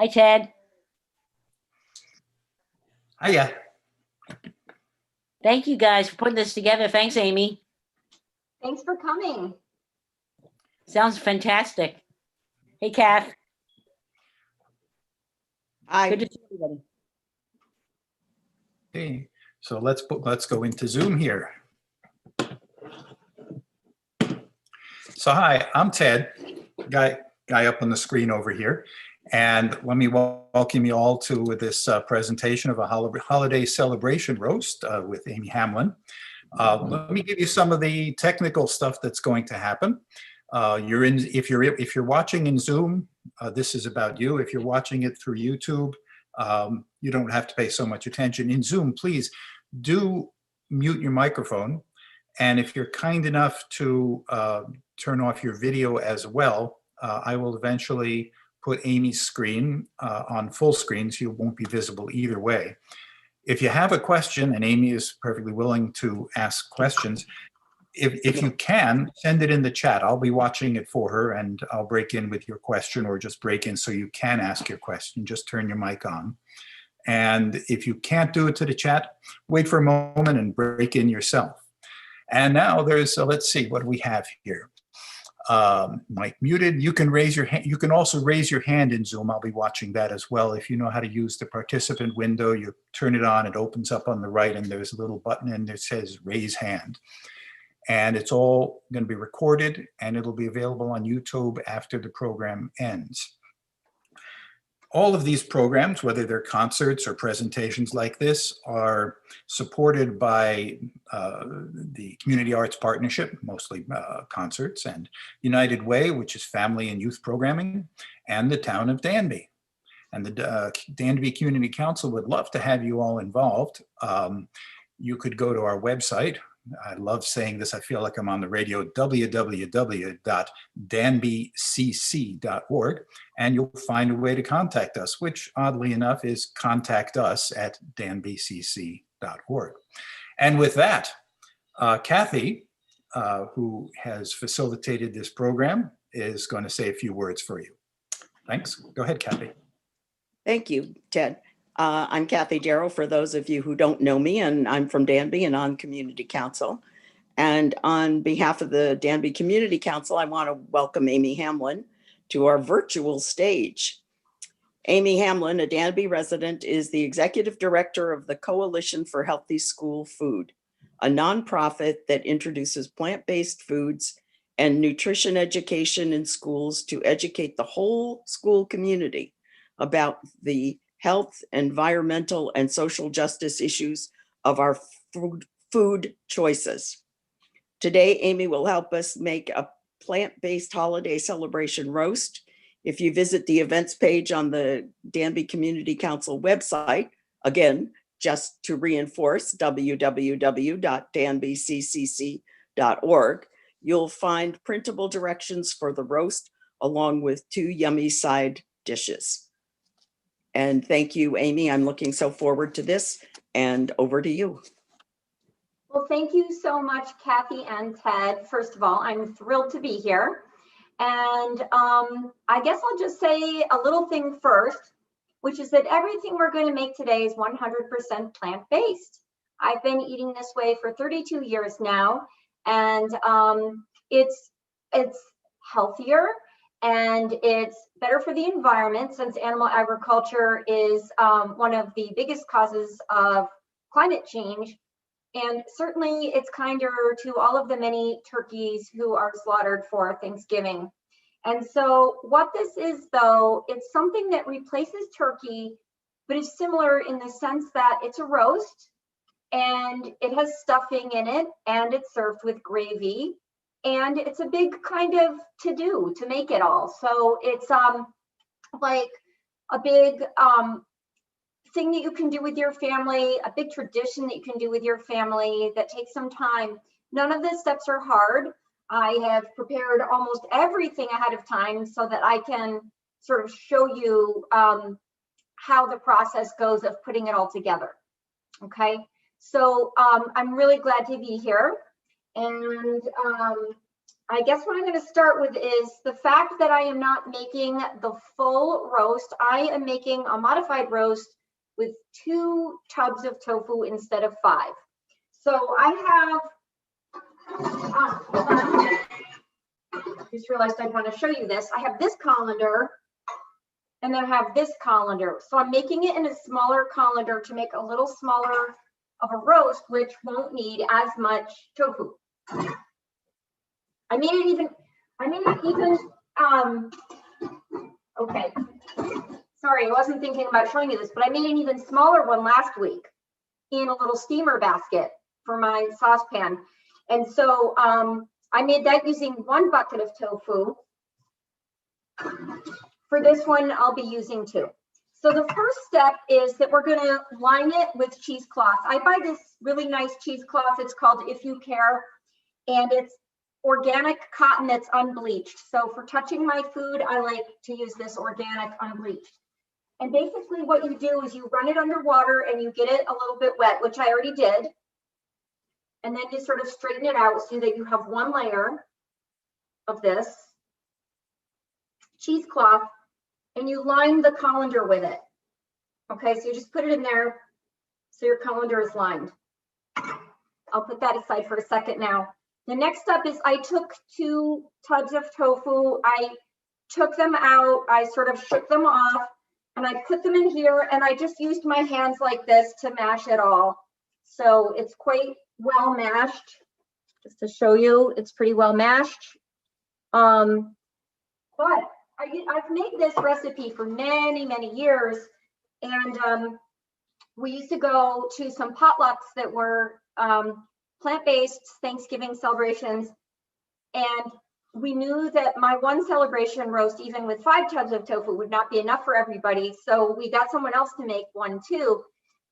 Hi, Ted. Hiya. Thank you guys for putting this together. Thanks, Amy. Thanks for coming. Sounds fantastic. Hey, Kath. Hi. Good to see everybody. Okay, so let's go into Zoom here. So hi, I'm Ted, guy up on the screen over here, and let me welcome you all to this presentation of a holiday celebration roast with Amie Hamlin. Let me give you some of the technical stuff that's going to happen. If you're watching in Zoom, this is about you. If you're watching it through YouTube, you don't have to pay so much attention. In Zoom, please do mute your microphone. And if you're kind enough to turn off your video as well, I will eventually put Amy's screen on full screen, so you won't be visible either way. If you have a question, and Amie is perfectly willing to ask questions, if you can, send it in the chat. I'll be watching it for her, and I'll break in with your question, or just break in so you can ask your question. Just turn your mic on. And if you can't do it to the chat, wait for a moment and break in yourself. And now there's, let's see, what do we have here? Mic muted. You can raise your hand. You can also raise your hand in Zoom. I'll be watching that as well. If you know how to use the participant window, you turn it on, it opens up on the right, and there's a little button in there that says raise hand. And it's all going to be recorded, and it'll be available on YouTube after the program ends. All of these programs, whether they're concerts or presentations like this, are supported by the Community Arts Partnership, mostly concerts, and United Way, which is family and youth programming, and the town of Danby. And the Danby Community Council would love to have you all involved. You could go to our website. I love saying this, I feel like I'm on the radio, www.danbycc.org, and you'll find a way to contact us, which oddly enough is contactus@danbycc.org. And with that, Kathy, who has facilitated this program, is going to say a few words for you. Thanks. Go ahead, Kathy. Thank you, Ted. I'm Kathy Darrow, for those of you who don't know me, and I'm from Danby and on Community Council. And on behalf of the Danby Community Council, I want to welcome Amie Hamlin to our virtual stage. Amie Hamlin, a Danby resident, is the executive director of the Coalition for Healthy School Food, a nonprofit that introduces plant-based foods and nutrition education in schools to educate the whole school community about the health, environmental, and social justice issues of our food choices. Today, Amie will help us make a plant-based holiday celebration roast. If you visit the events page on the Danby Community Council website, again, just to reinforce, www.danbyccc.org, you'll find printable directions for the roast along with 2 yummy side dishes. And thank you, Amie. I'm looking so forward to this, and over to you. Well, thank you so much, Kathy and Ted. First of all, I'm thrilled to be here. And I guess I'll just say a little thing first, which is that everything we're going to make today is 100% plant-based. I've been eating this way for 32 years now, and it's healthier, and it's better for the environment, since animal agriculture is one of the biggest causes of climate change. And certainly it's kinder to all of the many turkeys who are slaughtered for Thanksgiving. And so what this is, though, it's something that replaces turkey, but is similar in the sense that it's a roast, and it has stuffing in it, and it's served with gravy. And it's a big kind of to-do to make it all. So it's like a big thing that you can do with your family, a big tradition that you can do with your family that takes some time. None of the steps are hard. I have prepared almost everything ahead of time so that I can sort of show you how the process goes of putting it all together. Okay, so I'm really glad to be here. And I guess what I'm going to start with is the fact that I am not making the full roast. I am making a modified roast with 2 tubs of tofu instead of 5. So I have, just realized I want to show you this. I have this colander and then I have this colander. So I'm making it in a smaller colander to make a little smaller of a roast, which won't need as much tofu. I made it even, okay. Sorry, I wasn't thinking about showing you this, but I made an even smaller one last week in a little steamer basket for my saucepan. And so I made that using 1 bucket of tofu. For this one, I'll be using 2. So the first step is that we're gonna line it with cheesecloth. I buy this really nice cheesecloth. It's called If You Care, and it's organic cotton that's unbleached. So for touching my food, I like to use this organic unbleached. And basically what you do is you run it under water and you get it a little bit wet, which I already did. And then you sort of straighten it out so that you have 1 layer of this cheesecloth, and you line the colander with it. Okay, so you just put it in there so your colander is lined. I'll put that aside for a second now. The next step is I took 2 tubs of tofu. I took them out. I sort of shook them off and I put them in here, and I just used my hands like this to mash it all. So it's quite well mashed. Just to show you, it's pretty well mashed. But I've made this recipe for many, many years. And we used to go to some potlucks that were plant-based Thanksgiving celebrations. And we knew that my 1 celebration roast, even with 5 tubs of tofu, would not be enough for everybody. So we got someone else to make 1 too.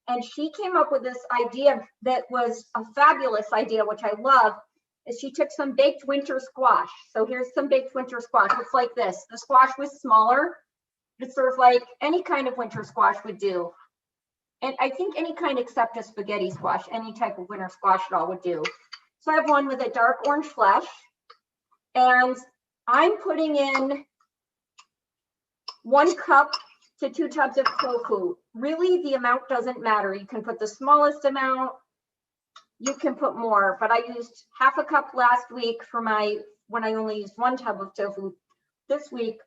And she came up with this idea that was a fabulous idea, which I love, is she took some baked winter squash. So here's some baked winter squash. It's like this. The squash was smaller. It's sort of like any kind of winter squash would do. And I think any kind except a spaghetti squash, any type of winter squash at all would do. So I have one with a dark orange flesh. And I'm putting in 1 cup to 2 tubs of tofu. Really, the amount doesn't matter. You can put the smallest amount. You can put more, but I used half a cup last week for when I only used 1 tub of tofu. This week,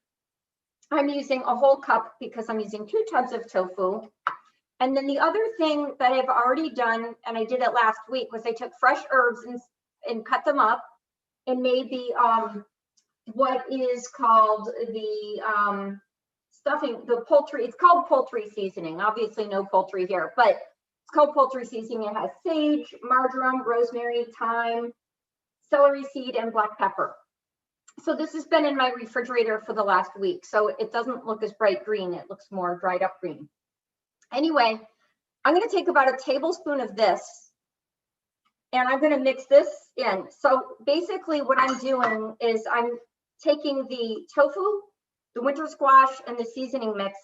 I'm using a whole cup because I'm using 2 tubs of tofu. And then the other thing that I've already done, and I did it last week, was I took fresh herbs and cut them up and made the, what is called the stuffing, the poultry, it's called poultry seasoning. Obviously no poultry here, but it's called poultry seasoning. It has sage, marjoram, rosemary, thyme, celery seed, and black pepper. So this has been in my refrigerator for the last week. So it doesn't look as bright green. It looks more dried up green. Anyway, I'm going to take about a tablespoon of this and I'm going to mix this in. So basically what I'm doing is I'm taking the tofu, the winter squash, and the seasoning mix,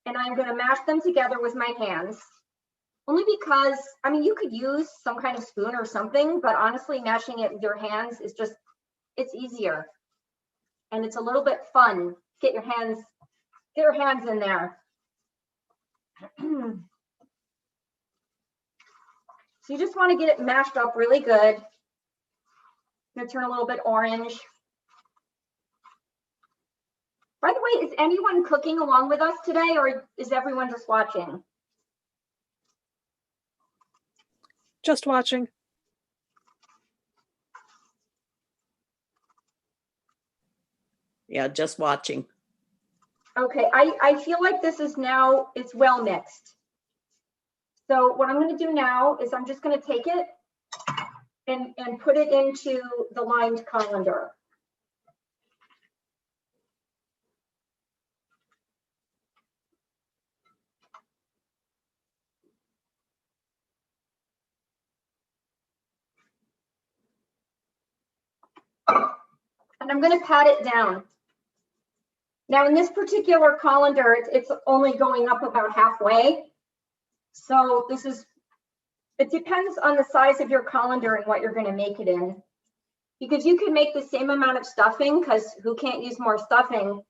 and I'm going to mash them together with my hands. Only because, I mean, you could use some kind of spoon or something, but honestly, mashing it with your hands is just, it's easier. And it's a little bit fun. Get your hands in there. So you just want to get it mashed up really good. I'm going to turn a little bit orange. By the way, is anyone cooking along with us today, or is everyone just watching? Just watching. Yeah, just watching. Okay, I feel like this is now, it's well mixed. So what I'm going to do now is I'm just going to take it and put it into the lined colander. And I'm going to pat it down. Now in this particular colander, it's only going up about halfway. So it depends on the size of your colander and what you're going to make it in. because you could make the same amount of stuffing, because who can't use more stuffing?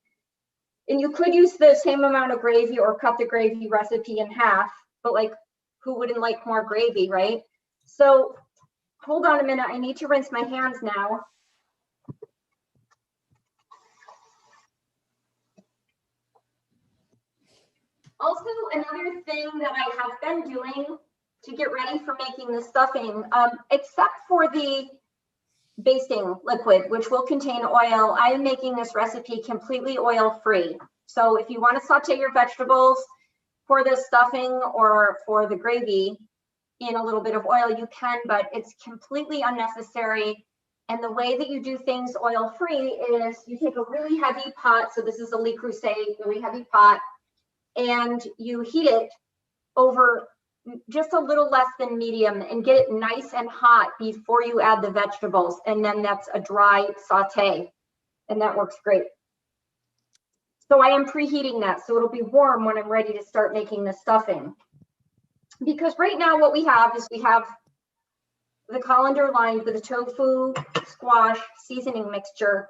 And you could use the same amount of gravy or cut the gravy recipe in half, but like, who wouldn't like more gravy, right? So hold on a minute, I need to rinse my hands now. Also, another thing that I have been doing to get ready for making the stuffing, except for the basting liquid, which will contain oil, I am making this recipe completely oil-free. So if you want to saute your vegetables for the stuffing or for the gravy in a little bit of oil, you can, but it's completely unnecessary. And the way that you do things oil-free is you take a really heavy pot. So this is a Le Creuset, really heavy pot, and you heat it over just a little less than medium and get it nice and hot before you add the vegetables. And then that's a dry saute, and that works great. So I am preheating that, so it'll be warm when I'm ready to start making the stuffing. Because right now what we have is we have the colander lined with a tofu, squash, seasoning mixture.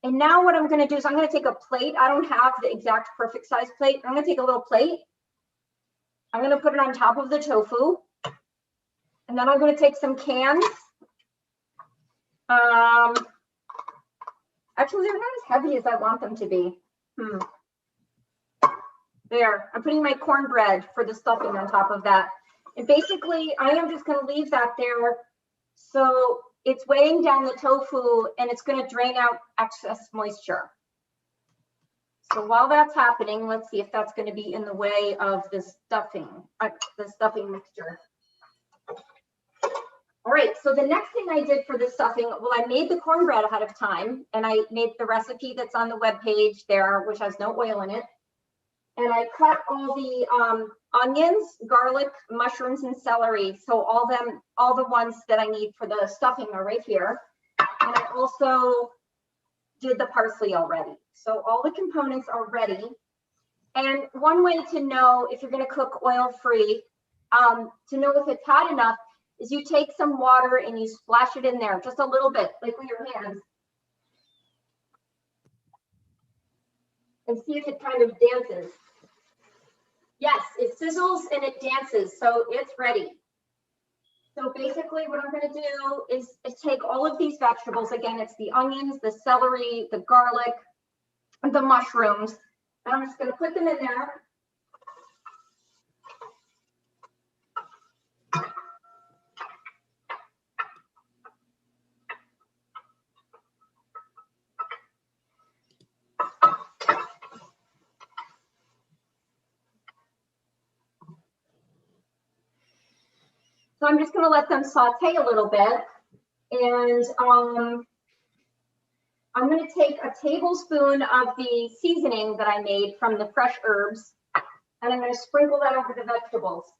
And now what I'm going to do is I'm going to take a plate. I don't have the exact perfect size plate. I'm going to take a little plate. I'm going to put it on top of the tofu. And then I'm going to take some cans. Actually, they're not as heavy as I want them to be. There, I'm putting my cornbread for the stuffing on top of that. And basically, I am just going to leave that there. So it's weighing down the tofu and it's going to drain out excess moisture. So while that's happening, let's see if that's going to be in the way of the stuffing mixture. All right, so the next thing I did for the stuffing, well, I made the cornbread ahead of time, and I made the recipe that's on the webpage there, which has no oil in it. And I cut all the onions, garlic, mushrooms, and celery. So all the ones that I need for the stuffing are right here. And I also did the parsley already. So all the components are ready. And one way to know if you're going to cook oil-free, to know if it's hot enough, is you take some water and you splash it in there just a little bit, like with your hands. And see if it kind of dances. Yes, it sizzles and it dances, so it's ready. So basically what I'm going to do is take all of these vegetables. Again, it's the onions, the celery, the garlic, the mushrooms. And I'm just going to put them in there. So I'm just going to let them saute a little bit. And I'm going to take a tablespoon of the seasoning that I made from the fresh herbs, and I'm going to sprinkle that over the vegetables.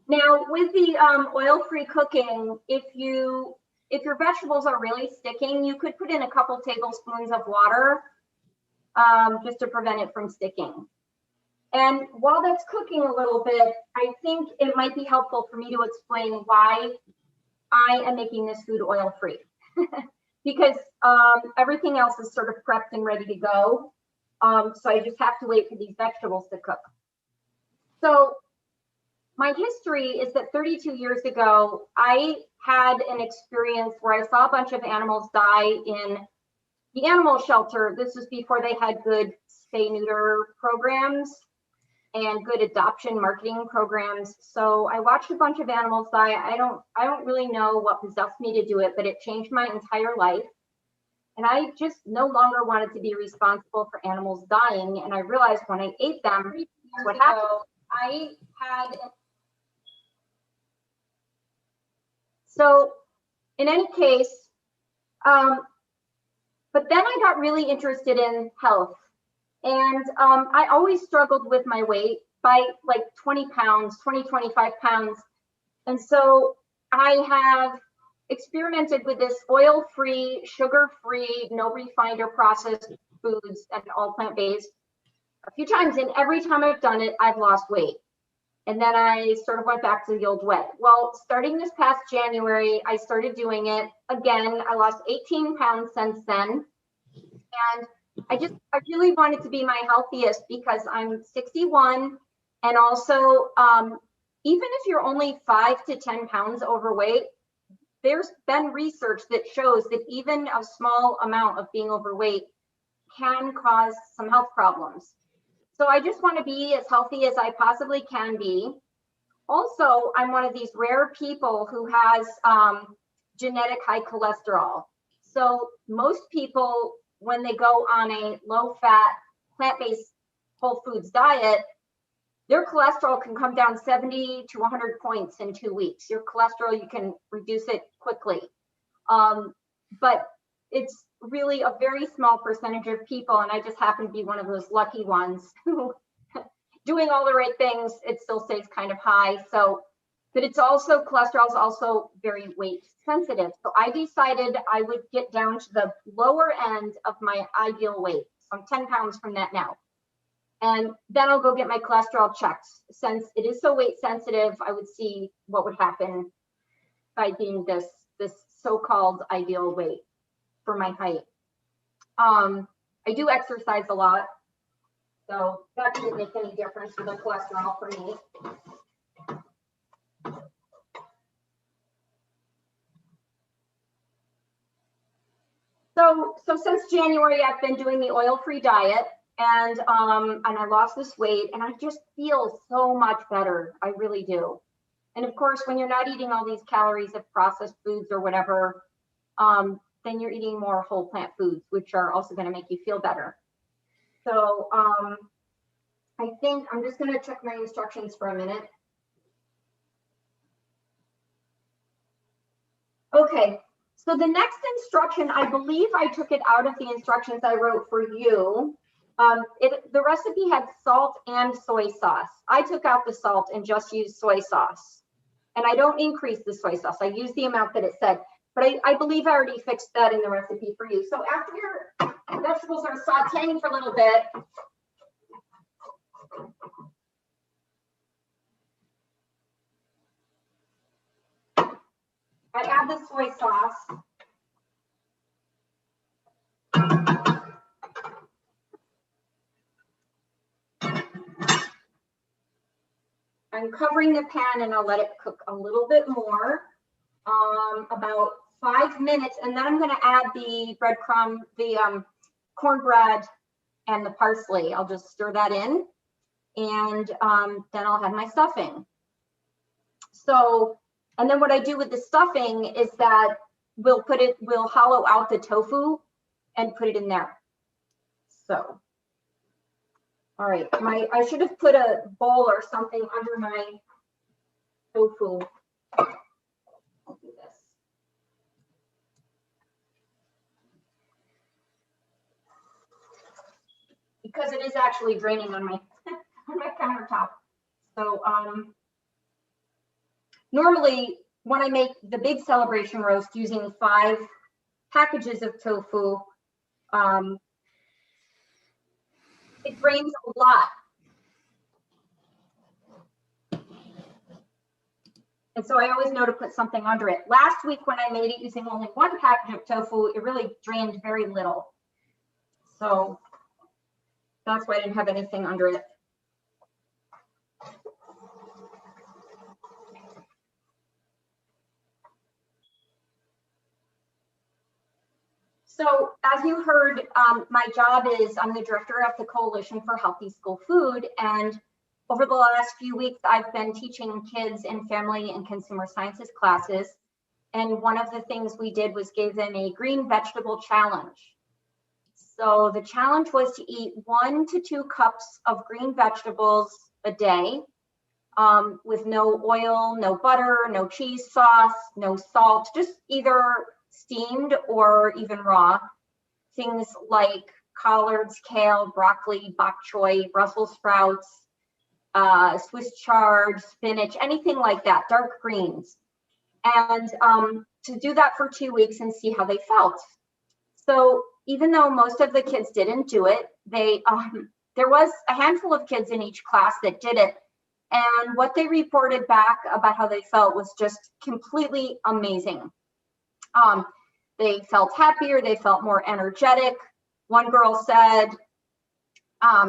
Now, with the oil-free cooking, if your vegetables are really sticking, you could put in a couple tablespoons of water just to prevent it from sticking. And while that's cooking a little bit, I think it might be helpful for me to explain why I am making this food oil-free. Because everything else is sort of prepped and ready to go. So I just have to wait for these vegetables to cook. So my history is that 32 years ago, I had an experience where I saw a bunch of animals die in the animal shelter. This was before they had good spay-neuter programs and good adoption marketing programs. So I watched a bunch of animals die. I don't really know what possessed me to do it, but it changed my entire life. And I just no longer wanted to be responsible for animals dying. And I realized when I ate them, what happened. I had. So in any case, but then I got really interested in health. And I always struggled with my weight by like 20 pounds, 20, 25 pounds. And so I have experimented with this oil-free, sugar-free, no refined or processed foods and all plant-based a few times. And every time I've done it, I've lost weight. And then I sort of went back to the old way. Well, starting this past January, I started doing it again. I lost 18 pounds since then. And I really wanted to be my healthiest because I'm 61. And also, even if you're only 5 to 10 pounds overweight, there's been research that shows that even a small amount of being overweight can cause some health problems. So I just want to be as healthy as I possibly can be. Also, I'm one of these rare people who has genetic high cholesterol. So most people, when they go on a low-fat, plant-based whole foods diet, their cholesterol can come down 70 to 100 points in 2 weeks. Your cholesterol, you can reduce it quickly. But it's really a very small percentage of people, and I just happen to be one of those lucky ones who, doing all the right things, it still stays kind of high. So, but it's also, cholesterol is also very weight sensitive. So I decided I would get down to the lower end of my ideal weight. So I'm 10 pounds from that now. And then I'll go get my cholesterol checked. Since it is so weight sensitive, I would see what would happen by being this so-called ideal weight for my height. I do exercise a lot, so that didn't make any difference with the cholesterol for me. So since January, I've been doing the oil-free diet, and I lost this weight, and I just feel so much better. I really do. And of course, when you're not eating all these calories of processed foods or whatever, then you're eating more whole plant foods, which are also going to make you feel better. So I think I'm just going to check my instructions for a minute. Okay, so the next instruction, I believe I took it out of the instructions I wrote for you. The recipe had salt and soy sauce. I took out the salt and just used soy sauce. And I don't increase the soy sauce. I use the amount that it said. But I believe I already fixed that in the recipe for you. So after your vegetables are sauteing for a little bit, I add the soy sauce. I'm covering the pan and I'll let it cook a little bit more, about 5 minutes, and then I'm going to add the breadcrumb, the cornbread and the parsley. I'll just stir that in, and then I'll have my stuffing. So, and then what I do with the stuffing is that we'll hollow out the tofu and put it in there. So, all right, I should have put a bowl or something under my tofu. I'll do this. Because it is actually draining on my on my countertop. So normally when I make the big celebration roast using 5 packages of tofu, it drains a lot. And so I always know to put something under it. Last week when I made it using only 1 package of tofu, it really drained very little. So that's why I didn't have anything under it. So as you heard, my job is I'm the director of the Coalition for Healthy School Food. And over the last few weeks, I've been teaching kids in family and consumer sciences classes. And one of the things we did was gave them a green vegetable challenge. So the challenge was to eat 1 to 2 cups of green vegetables a day with no oil, no butter, no cheese sauce, no salt, just either steamed or even raw. Things like collards, kale, broccoli, bok choy, Brussels sprouts, Swiss chard, spinach, anything like that, dark greens. And to do that for 2 weeks and see how they felt. So even though most of the kids didn't do it, there was a handful of kids in each class that did it. And what they reported back about how they felt was just completely amazing. They felt happier, they felt more energetic. One girl said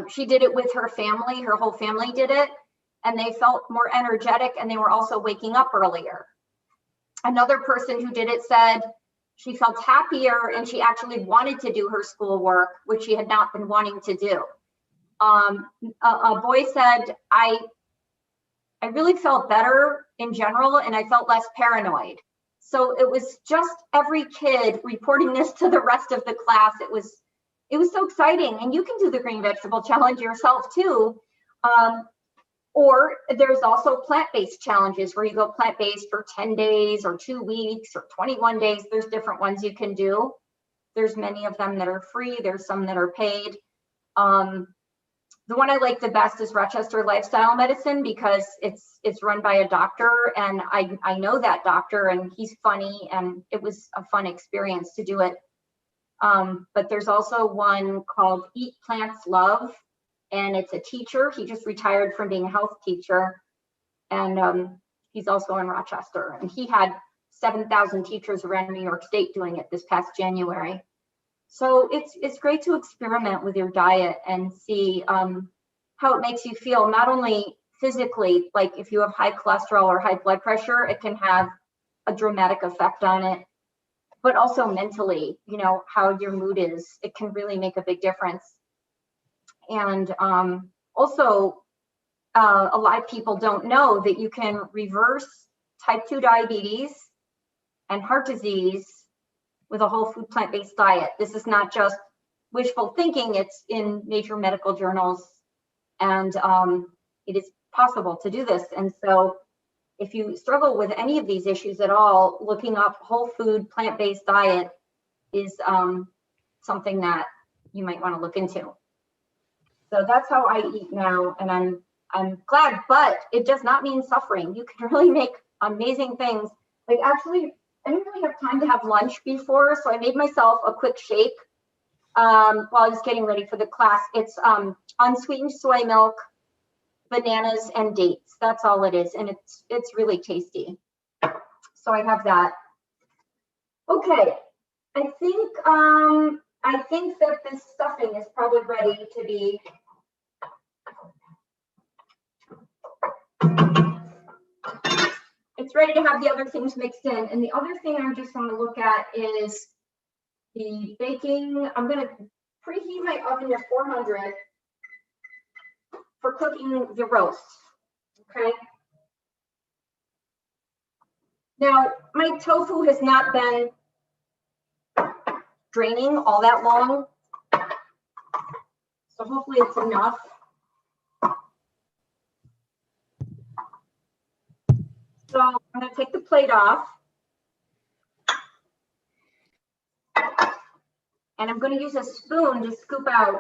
she did it with her family, her whole family did it, and they felt more energetic, and they were also waking up earlier. Another person who did it said she felt happier and she actually wanted to do her schoolwork, which she had not been wanting to do. A boy said, I really felt better in general, and I felt less paranoid. So it was just every kid reporting this to the rest of the class. It was so exciting. And you can do the green vegetable challenge yourself too. Or there's also plant-based challenges where you go plant-based for 10 days or 2 weeks or 21 days. There's different ones you can do. There's many of them that are free. There's some that are paid. The one I like the best is Rochester Lifestyle Medicine because it's run by a doctor, and I know that doctor, and he's funny, and it was a fun experience to do it. But there's also one called Eat Plants Love, and it's a teacher. He just retired from being a health teacher, and he's also in Rochester, and he had 7,000 teachers around New York State doing it this past January. So it's great to experiment with your diet and see how it makes you feel, not only physically, like if you have high cholesterol or high blood pressure, it can have a dramatic effect on it, but also mentally, you know, how your mood is. It can really make a big difference. And also, a lot of people don't know that you can reverse type 2 diabetes and heart disease with a whole food plant-based diet. This is not just wishful thinking, it's in major medical journals, and it is possible to do this. And so if you struggle with any of these issues at all, looking up whole food plant-based diet is something that you might want to look into. So that's how I eat now, and I'm glad, but it does not mean suffering. You can really make amazing things. Like, actually, I didn't really have time to have lunch before, so I made myself a quick shake while I was getting ready for the class. It's unsweetened soy milk, bananas, and dates. That's all it is, and it's really tasty. So I have that. Okay, I think that this stuffing is probably ready to be. It's ready to have the other things mixed in. And the other thing I'm just going to look at is the baking. I'm going to preheat my oven to 400 for cooking the roast. Okay. Now, my tofu has not been draining all that long, so hopefully it's enough. So I'm going to take the plate off, and I'm going to use a spoon to scoop out.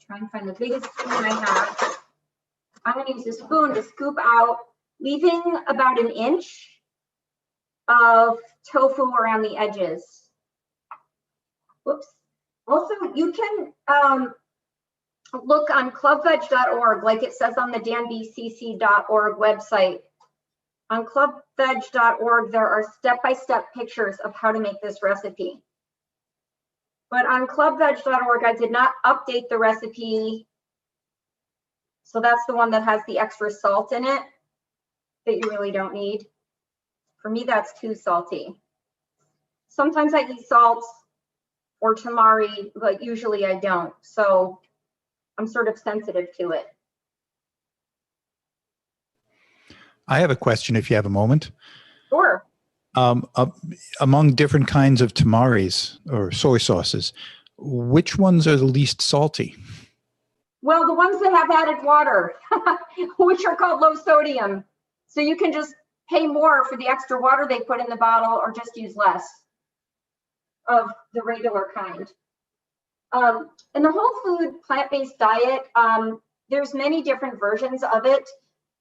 Try and find the biggest spoon I have. I'm going to use a spoon to scoop out, leaving about 1 inch of tofu around the edges. Whoops. Also, you can look on clubveg.org, like it says on the danbcc.org website. On clubveg.org, there are step-by-step pictures of how to make this recipe. But on clubveg.org, I did not update the recipe. So that's the one that has the extra salt in it that you really don't need. For me, that's too salty. Sometimes I eat salt or tamari, but usually I don't. So I'm sort of sensitive to it. I have a question if you have a moment. Sure. Among different kinds of tamaris or soy sauces, which ones are the least salty? Well, the ones that have added water, which are called low sodium. So you can just pay more for the extra water they put in the bottle or just use less of the regular kind. In the whole food plant-based diet, there's many different versions of it,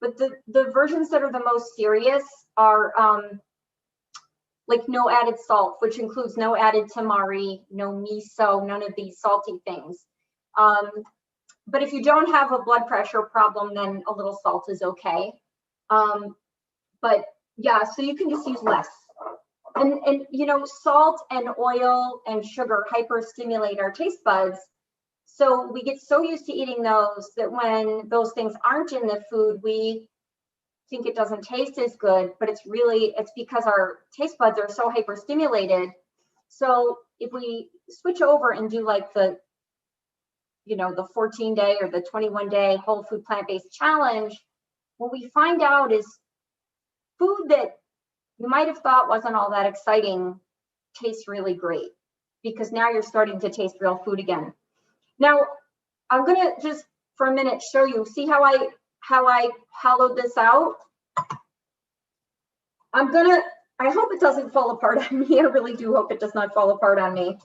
but the versions that are the most serious are like no added salt, which includes no added tamari, no miso, none of these salty things. But if you don't have a blood pressure problem, then a little salt is okay. But yeah, so you can just use less. And you know, salt and oil and sugar hyperstimulate our taste buds. So we get so used to eating those that when those things aren't in the food, we think it doesn't taste as good, but it's because our taste buds are so hyperstimulated. So if we switch over and do like the 14-day or the 21-day whole food plant-based challenge, what we find out is food that you might have thought wasn't all that exciting tastes really great, because now you're starting to taste real food again. Now, I'm gonna just for a minute show you, see how I hollowed this out. I hope it doesn't fall apart on me. I really do hope it does not fall apart on me,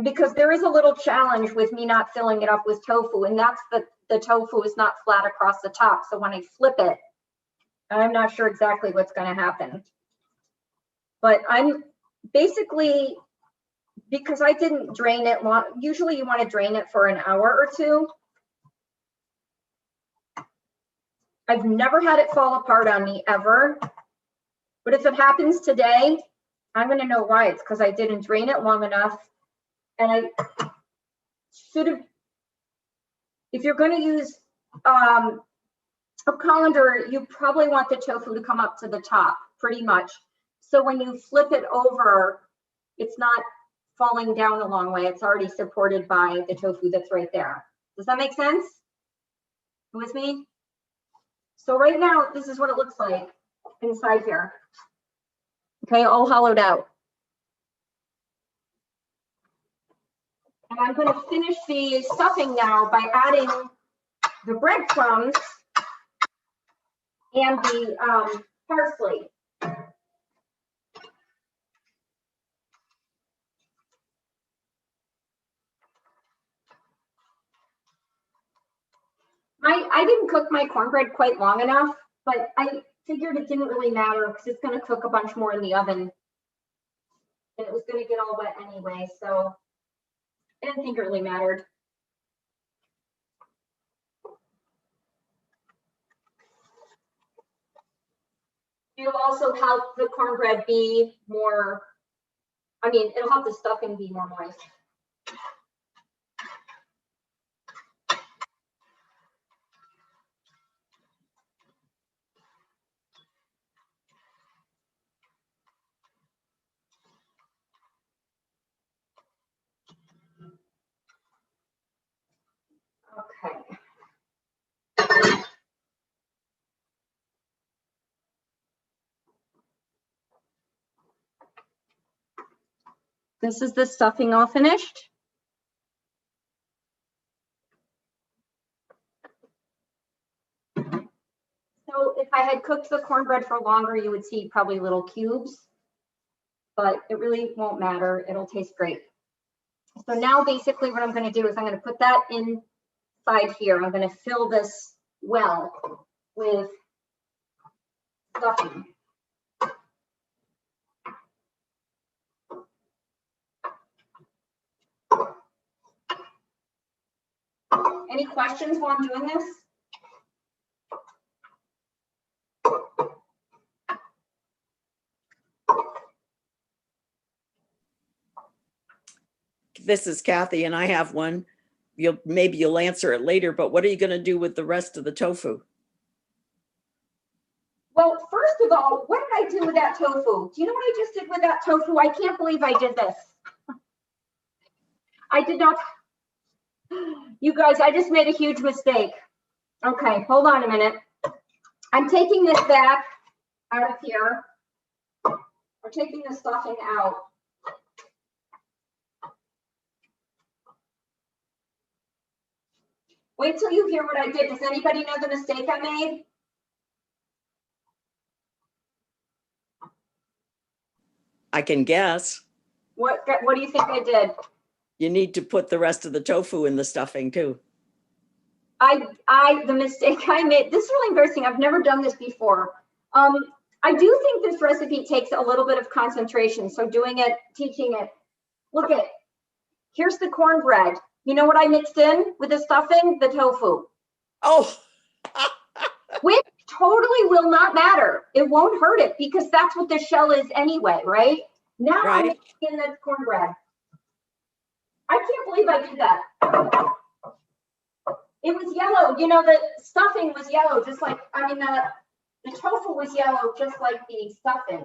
because there is a little challenge with me not filling it up with tofu, and that's the tofu is not flat across the top. So when I flip it, I'm not sure exactly what's going to happen. But I'm basically, because I didn't drain it long, usually you want to drain it for an hour or two. I've never had it fall apart on me ever. But if it happens today, I'm going to know why. It's because I didn't drain it long enough. And I should have, if you're going to use a colander, you probably want the tofu to come up to the top, pretty much. So when you flip it over, it's not falling down a long way. It's already supported by the tofu that's right there. Does that make sense? You with me? So right now, this is what it looks like inside here. Okay, all hollowed out. And I'm going to finish the stuffing now by adding the breadcrumbs and the parsley. I didn't cook my cornbread quite long enough, but I figured it didn't really matter because it's going to cook a bunch more in the oven. And it was going to get all wet anyway, so I didn't think it really mattered. It'll also help the cornbread be more, it'll help the stuffing be more moist. Okay. This is the stuffing all finished. So if I had cooked the cornbread for longer, you would see probably little cubes, but it really won't matter. It'll taste great. So now basically what I'm going to do is I'm going to put that inside here. I'm going to fill this well with stuffing. Any questions while I'm doing this? This is Kathy, and I have one. Maybe you'll answer it later, but what are you going to do with the rest of the tofu? Well, first of all, what did I do with that tofu? Do you know what I just did with that tofu? I can't believe I did this. I did not. You guys, I just made a huge mistake. Okay, hold on a minute. I'm taking this back out of here. We're taking the stuffing out. Wait till you hear what I did. Does anybody know the mistake I made? I can guess. What do you think I did? You need to put the rest of the tofu in the stuffing too. The mistake I made, this is really embarrassing. I've never done this before. I do think this recipe takes a little bit of concentration. So doing it, teaching it, look at, here's the cornbread. You know what I mixed in with the stuffing? The tofu, Oh, which totally will not matter. It won't hurt it because that's what the shell is anyway, right? Now I'm right. mixing in the cornbread. I can't believe I did that. It was yellow. You know, the stuffing was yellow, just like, I mean, the tofu was yellow, just like the stuffing.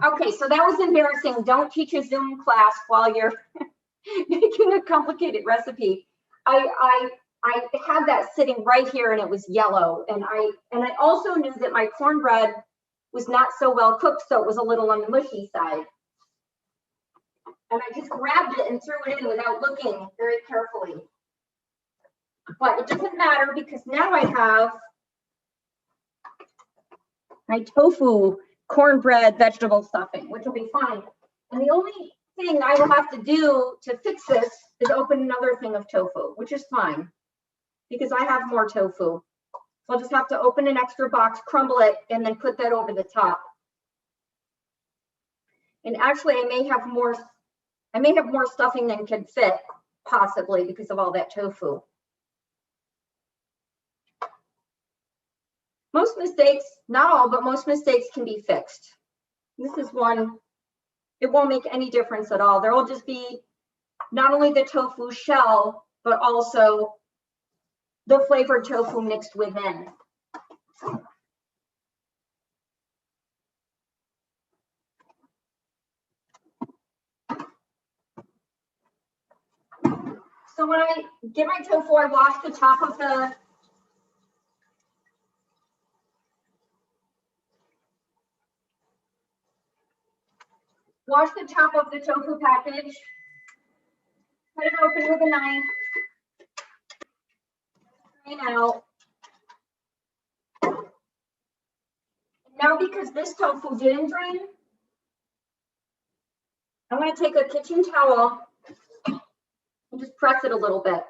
Okay, so that was embarrassing. Don't teach a Zoom class while you're making a complicated recipe. I had that sitting right here and it was yellow. And I also knew that my cornbread was not so well cooked, so it was a little on the mushy side. And I just grabbed it and threw it in without looking very carefully. But it doesn't matter because now I have my tofu cornbread vegetable stuffing, which will be fine. And the only thing I will have to do to fix this is open another thing of tofu, which is fine because I have more tofu. So I'll just have to open an extra box, crumble it, and then put that over the top. And actually, I may have more stuffing than can fit, possibly because of all that tofu. Most mistakes, not all, but most mistakes can be fixed. This is one, it won't make any difference at all. There will just be not only the tofu shell, but also the flavored tofu mixed within. So when I get my tofu, I wash the top of the tofu package, cut it open with a knife, drain out. Now, because this tofu didn't drain, I'm going to take a kitchen towel and just press it a little bit.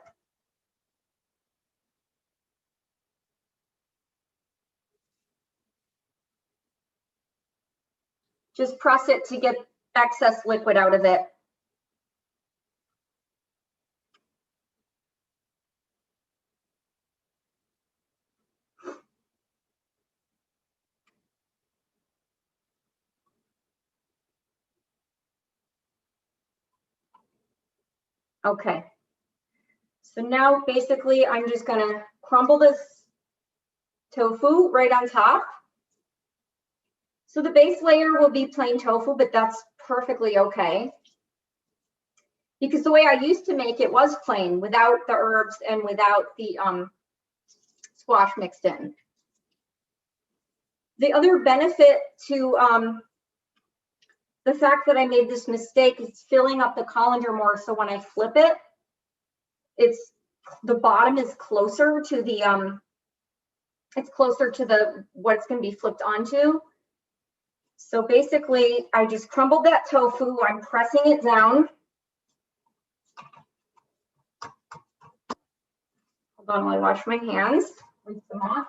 Just press it to get excess liquid out of it. Okay. So now basically I'm just going to crumble this tofu right on top. So the base layer will be plain tofu, but that's perfectly okay. Because the way I used to make it was plain without the herbs and without the squash mixed in. The other benefit to the fact that I made this mistake is filling up the colander more. So when I flip it, the bottom is closer to the what it's going to be flipped onto. So basically, I just crumbled that tofu. I'm pressing it down. Hold on while I wash my hands. Rinse them off.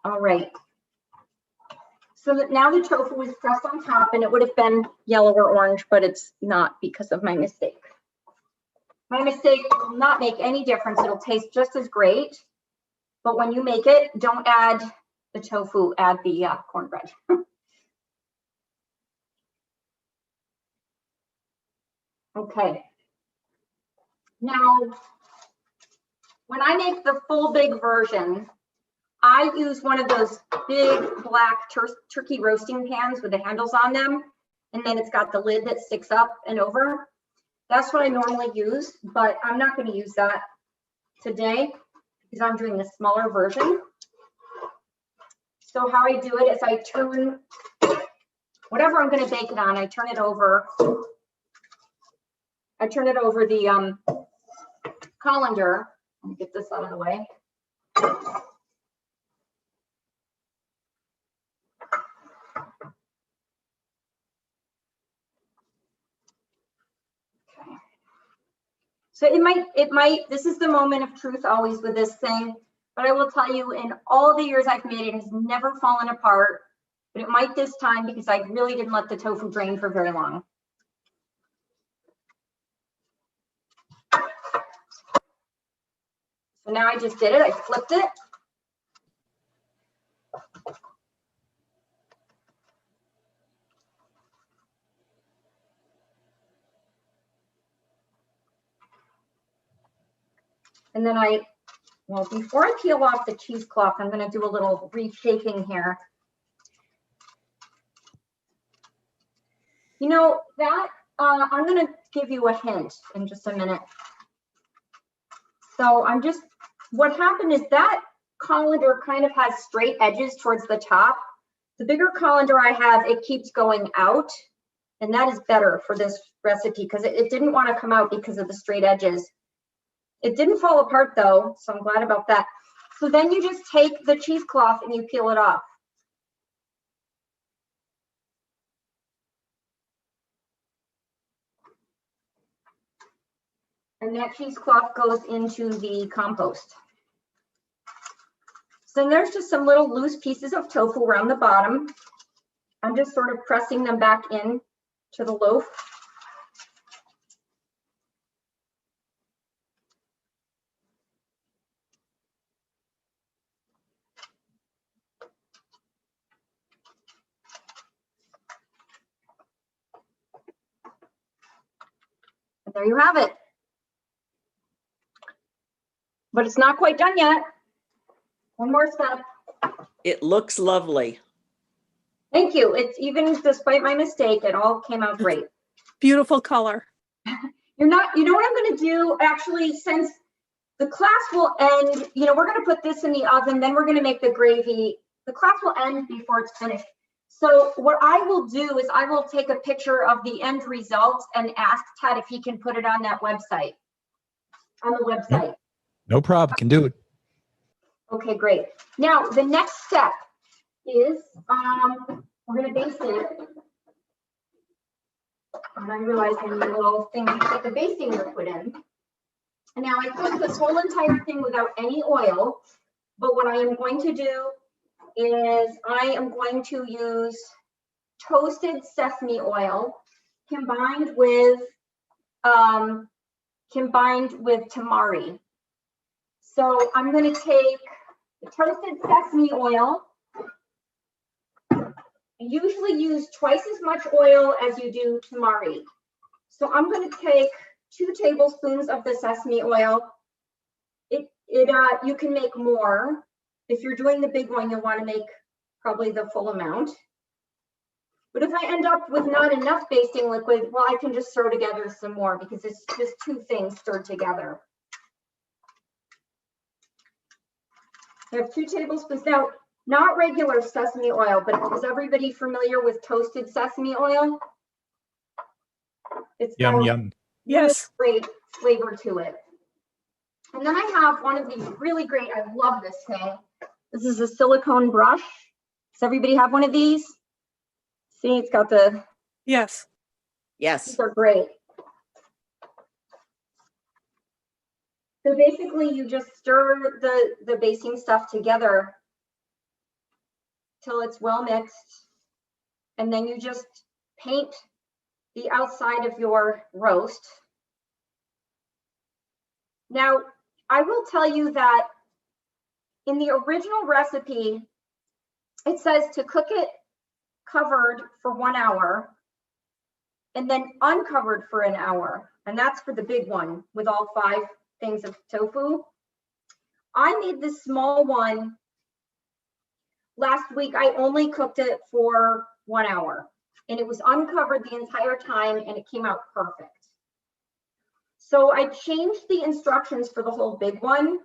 All right. So that now the tofu is pressed on top, and it would have been yellow or orange, but it's not because of my mistake. My mistake will not make any difference. It'll taste just as great. But when you make it, don't add the tofu, add the cornbread. Okay. Now, when I make the full big version, I use one of those big black turkey roasting pans with the handles on them, and then it's got the lid that sticks up and over. That's what I normally use, but I'm not going to use that today because I'm doing the smaller version. So how I do it is I turn whatever I'm going to bake it on, I turn it over the colander. Let me get this out of the way. So this is the moment of truth always with this thing, but I will tell you, in all the years I've made it, has never fallen apart, but it might this time because I really didn't let the tofu drain for very long. So now I just did it, I flipped it. And then well, before I peel off the cheesecloth, I'm going to do a little reshaping here. You know, that, I'm going to give you a hint in just a minute. So what happened is that colander kind of has straight edges towards the top. The bigger colander I have, it keeps going out, and that is better for this recipe because it didn't want to come out because of the straight edges. It didn't fall apart though, so I'm glad about that. So then you just take the cheesecloth and you peel it off. And that cheesecloth goes into the compost. So then there's just some little loose pieces of tofu around the bottom. I'm just sort of pressing them back in to the loaf. And there you have it. But it's not quite done yet. One more step. It looks lovely. Thank you. It's even despite my mistake, it all came out great. Beautiful color. You know what I'm going to do actually, since the class will end, we're going to put this in the oven, then we're going to make the gravy. The class will end before it's finished. So what I will do is I will take a picture of the end results and ask Ted if he can put it on that website, on the website. No problem. Can do it. Okay, great. Now, the next step is we're going to baste it. And I realize I need a little thing to put the basting liquid in. And now I cooked this whole entire thing without any oil, but what I am going to do is I am going to use toasted sesame oil combined with tamari. So I'm going to take the toasted sesame oil. You usually use twice as much oil as you do tamari. So I'm going to take 2 tablespoons of the sesame oil. You can make more. If you're doing the big one, you'll want to make probably the full amount. But if I end up with not enough basting liquid, well, I can just throw together some more because it's just 2 things stirred together. I have 2 tablespoons. Now, not regular sesame oil, but is everybody familiar with toasted sesame oil? It's Yum, yum. Yes. great flavor to it. And then I have one of these really great, I love this thing. This is a silicone brush. Does everybody have one of these? See, it's got the, Yes. Yes. these are great. So basically you just stir the basting stuff together till it's well mixed. And then you just paint the outside of your roast. Now, I will tell you that in the original recipe, it says to cook it covered for 1 hour and then uncovered for an hour. And that's for the big one with all 5 things of tofu. I made this small one last week. I only cooked it for 1 hour and it was uncovered the entire time and it came out perfect. So I changed the instructions for the whole big one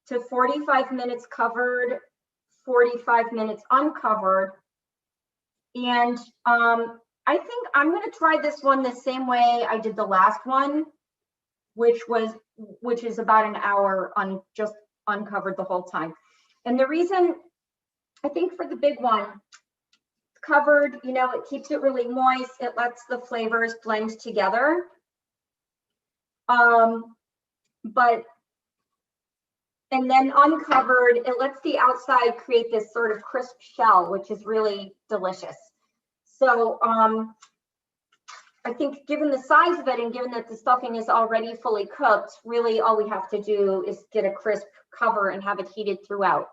to 45 minutes covered, 45 minutes uncovered. And I think I'm going to try this one the same way I did the last one, which is about an hour on just uncovered the whole time. And the reason, I think for the big one, covered, you know, it keeps it really moist. It lets the flavors blend together. And then uncovered, it lets the outside create this sort of crisp shell, which is really delicious. So I think given the size of it and given that the stuffing is already fully cooked, really all we have to do is get a crisp cover and have it heated throughout.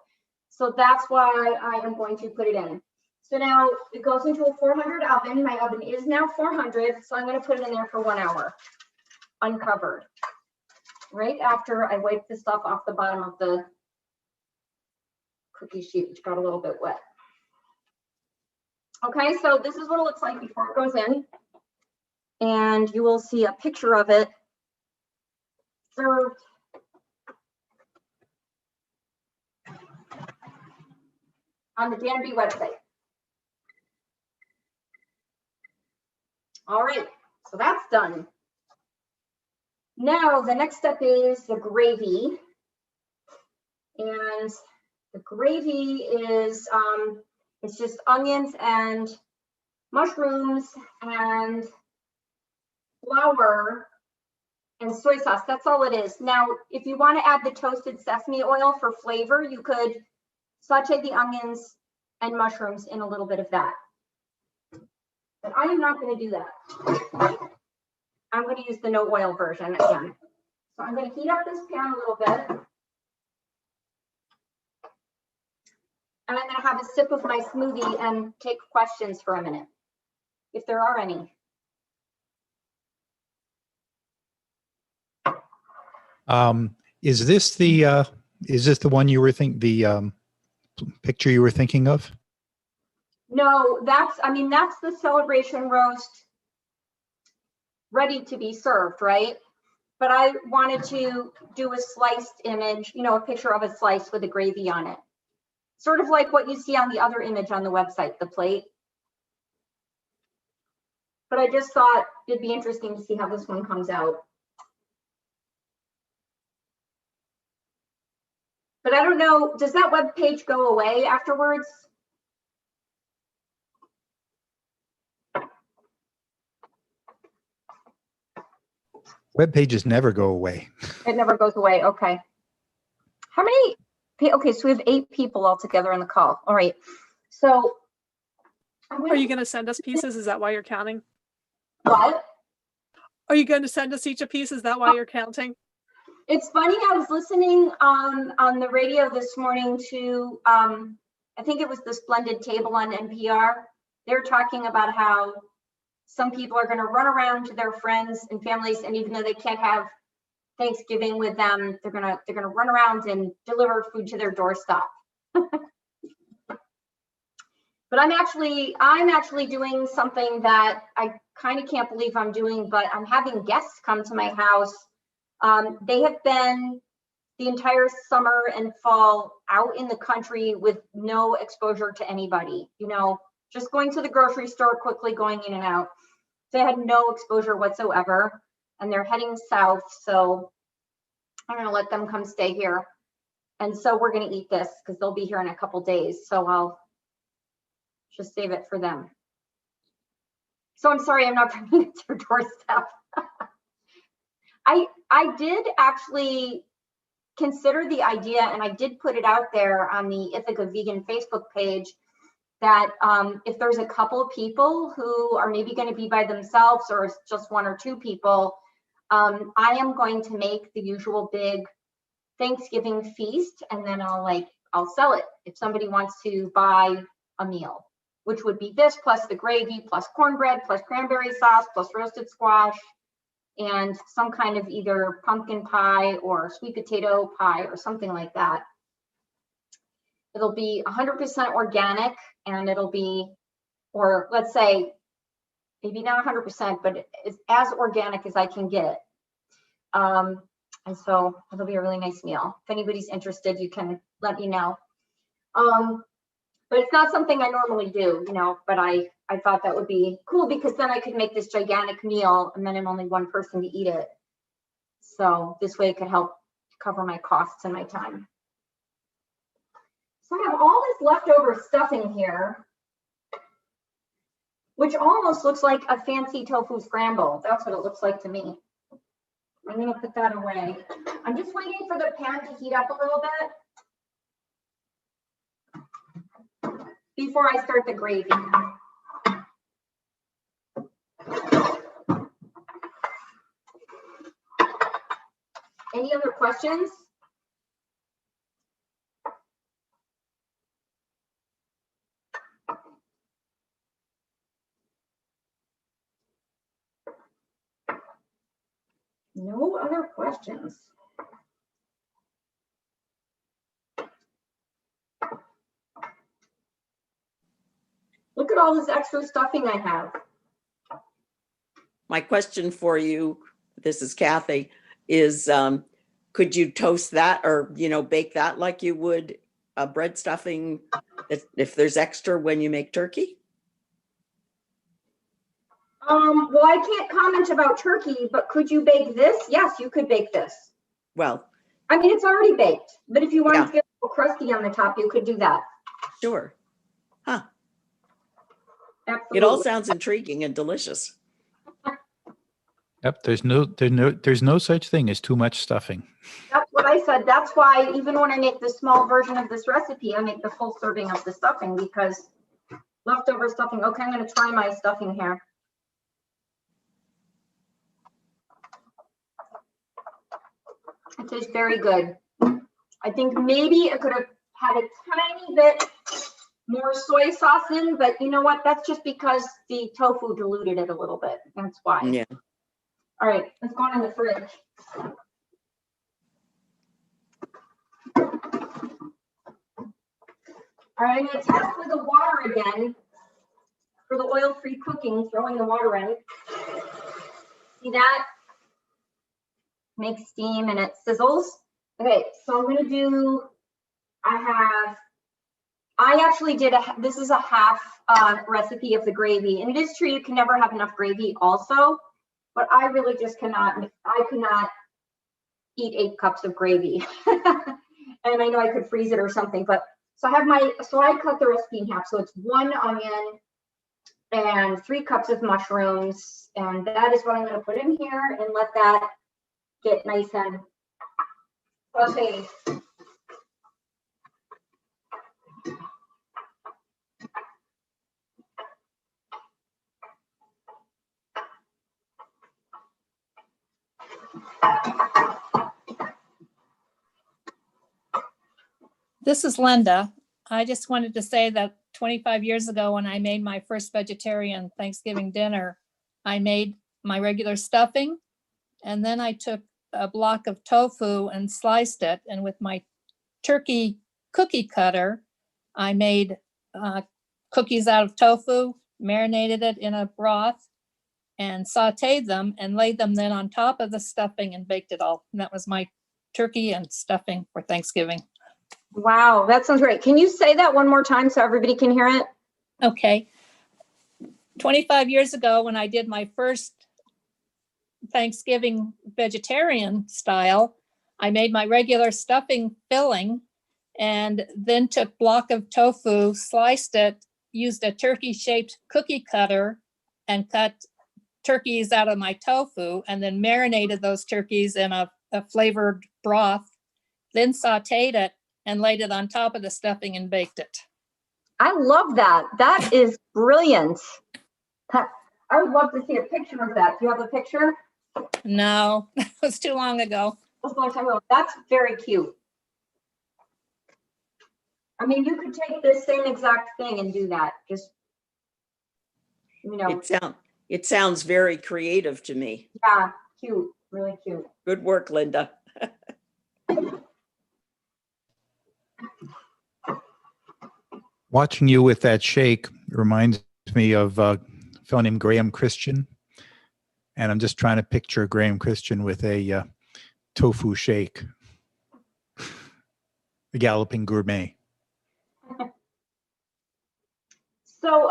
So that's why I am going to put it in. So now it goes into a 400 oven. My oven is now 400, so I'm going to put it in there for 1 hour, uncovered. Right after I wipe the stuff off the bottom of the cookie sheet, which got a little bit wet. Okay, so this is what it looks like before it goes in. And you will see a picture of it served. On the Danby website. All right, so that's done. Now the next step is the gravy. And the gravy is, it's just onions and mushrooms and flour and soy sauce. That's all it is. Now, if you want to add the toasted sesame oil for flavor, you could saute the onions and mushrooms in a little bit of that. But I am not going to do that. I'm going to use the no oil version again. So I'm going to heat up this pan a little bit. And I'm going to have a sip of my smoothie and take questions for a minute, if there are any. Is this the one you were the picture you were thinking of? No, that's the celebration roast ready to be served, right? But I wanted to do a sliced image, you know, a picture of a slice with a gravy on it. Sort of like what you see on the other image on the website, the plate. But I just thought it'd be interesting to see how this one comes out. But I don't know, does that web page go away afterwards? Web pages never go away. It never goes away, okay. How many, okay, so we have 8 people all together on the call. All right, so. Are you going to send us pieces? Is that why you're counting? What? Are you going to send us each a piece? Is that why you're counting? It's funny, I was listening on the radio this morning to, I think it was the Splendid Table on NPR. They're talking about how some people are going to run around to their friends and families, and even though they can't have Thanksgiving with them, they're gonna run around and deliver food to their doorstep. But I'm actually doing something that I kind of can't believe I'm doing, but I'm having guests come to my house. They have been the entire summer and fall out in the country with no exposure to anybody, you know, just going to the grocery store, quickly going in and out. They had no exposure whatsoever, and they're heading south. So I'm going to let them come stay here. And so we're going to eat this because they'll be here in a couple days. So I'll just save it for them. So I'm sorry, I'm not bringing it to your doorstep. I did actually consider the idea, and I did put it out there on the Ithaca Vegan Facebook page, that if there's a couple of people who are maybe going to be by themselves, or it's just 1 or 2 people, I am going to make the usual big Thanksgiving feast, and then I'll sell it if somebody wants to buy a meal, which would be this plus the gravy plus cornbread plus cranberry sauce plus roasted squash and some kind of either pumpkin pie or sweet potato pie or something like that. It'll be 100% organic, and it'll be, or let's say, maybe not 100%, but it's as organic as I can get it. And so it'll be a really nice meal. If anybody's interested, you can let me know. But it's not something I normally do, you know, but I thought that would be cool because then I could make this gigantic meal and then I'm only one person to eat it. So this way it could help cover my costs and my time. So I have all this leftover stuffing here, which almost looks like a fancy tofu scramble. That's what it looks like to me. I'm gonna put that away. I'm just waiting for the pan to heat up a little bit before I start the gravy. Any other questions? No other questions. Look at all this extra stuffing I have. My question for you, this is Kathy, is could you toast that or, bake that like you would a bread stuffing if there's extra when you make turkey? Well, I can't comment about turkey, but could you bake this? Yes, you could bake this. Well, I mean, it's already baked, but if you want Yeah. to get a little crusty on the top, you could do that. sure. Huh. Absolutely. It all sounds intriguing and delicious. Yep, there's no such thing as too much stuffing. That's what I said. That's why even when I make the small version of this recipe, I make the full serving of the stuffing because leftover stuffing. Okay, I'm going to try my stuffing here. It tastes very good. I think maybe I could have had a tiny bit more soy sauce in, but you know what? That's just because the tofu diluted it a little bit. That's why. Yeah. All right, let's go on in the fridge. All right, I'm going to test with the water again for the oil-free cooking, throwing the water in. See that? Makes steam and it sizzles. Okay, so I'm going to do, I actually did this is a half recipe of the gravy. And it is true, you can never have enough gravy also, but I really just cannot, I could not eat 8 cups of gravy. And I know I could freeze it or something, but so I cut the recipe in half. So it's 1 onion and 3 cups of mushrooms. And that is what I'm going to put in here and let that get nice and sauteed. This is Linda. I just wanted to say that 25 years ago, when I made my first vegetarian Thanksgiving dinner, I made my regular stuffing, and then I took a block of tofu and sliced it. And with my turkey cookie cutter, I made cookies out of tofu, marinated it in a broth, and sauteed them and laid them then on top of the stuffing and baked it all. And that was my turkey and stuffing for Thanksgiving. Wow, that sounds great. Can you say that one more time so everybody can hear it? Okay. 25 years ago, when I did my first Thanksgiving vegetarian style, I made my regular stuffing filling and then took block of tofu, sliced it, used a turkey-shaped cookie cutter and cut turkeys out of my tofu, and then marinated those turkeys in a flavored broth, then sauteed it and laid it on top of the stuffing and baked it. I love that. That is brilliant. I would love to see a picture of that. Do you have a picture? No, it was too long ago. That's a long time ago. That's very cute. I mean, you could take this same exact thing and do that. Just, you know, It sounds very creative to me. yeah, cute, really cute. Good work, Linda. Watching you with that shake reminds me of a fellow named Graham Christian. And I'm just trying to picture Graham Christian with a tofu shake. The Galloping Gourmet. So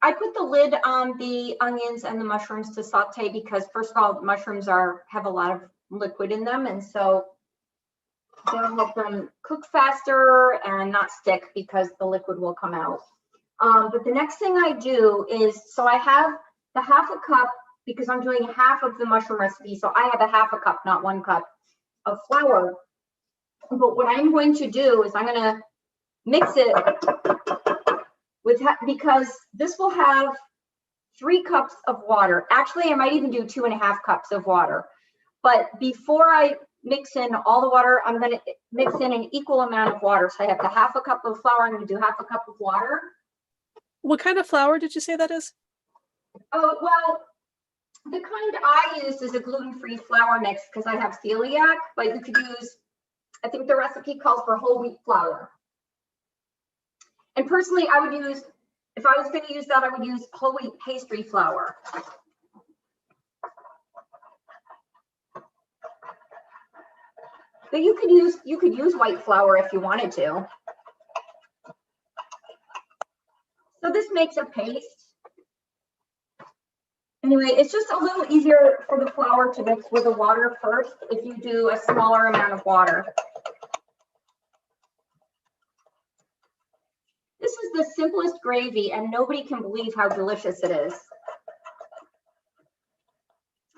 I put the lid on the onions and the mushrooms to saute because first of all, mushrooms have a lot of liquid in them. And so That'll help them cook faster and not stick because the liquid will come out. But the next thing I do is, so I have the half a cup because I'm doing half of the mushroom recipe. So I have a half a cup, not 1 cup of flour. But what I'm going to do is I'm going to mix it with, because this will have 3 cups of water. Actually, I might even do 2.5 cups of water. But before I mix in all the water, I'm going to mix in an equal amount of water. So I have the half a cup of flour. I'm going to do half a cup of water. What kind of flour did you say that is? Oh, well, the kind I use is a gluten-free flour mix because I have celiac, but you could use, I think the recipe calls for whole wheat flour. And personally, I would use, if I was going to use that, I would use whole wheat pastry flour. But you could use white flour if you wanted to. So this makes a paste. Anyway, it's just a little easier for the flour to mix with the water first if you do a smaller amount of water. This is the simplest gravy and nobody can believe how delicious it is.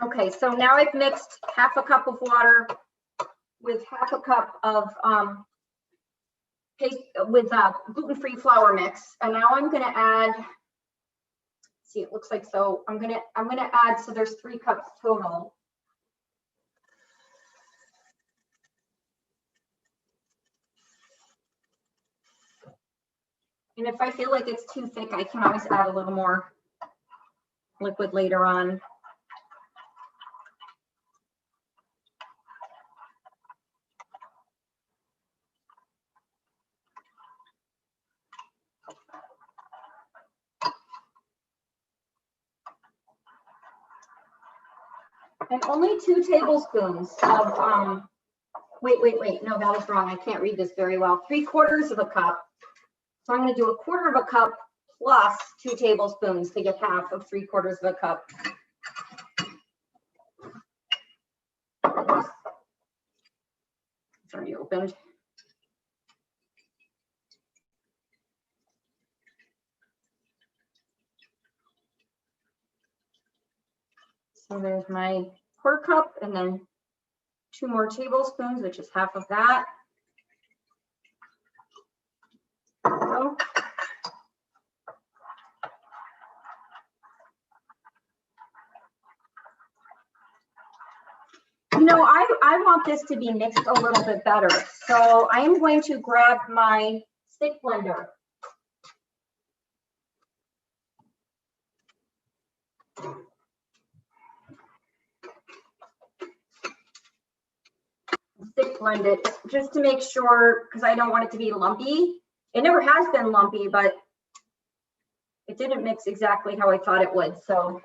Okay, so now I've mixed half a cup of water with half a cup of gluten-free flour mix, and now I'm going to add. See, it looks like so. I'm gonna add. So there's 3 cups total. And if I feel like it's too thick, I can always add a little more liquid later on. And only 2 tablespoons of, wait, no, that was wrong. I can't read this very well. 3/4 of a cup. So I'm going to do 1/4 of a cup plus 2 tablespoons to get half of 3/4 of a cup. It's already opened. So there's my 1/4 cup and then 2 more tablespoons, which is half of that. So, you know, I want this to be mixed a little bit better. So I am going to grab my stick blender. Stick blend it just to make sure, because I don't want it to be lumpy. It never has been lumpy, but it didn't mix exactly how I thought it would. So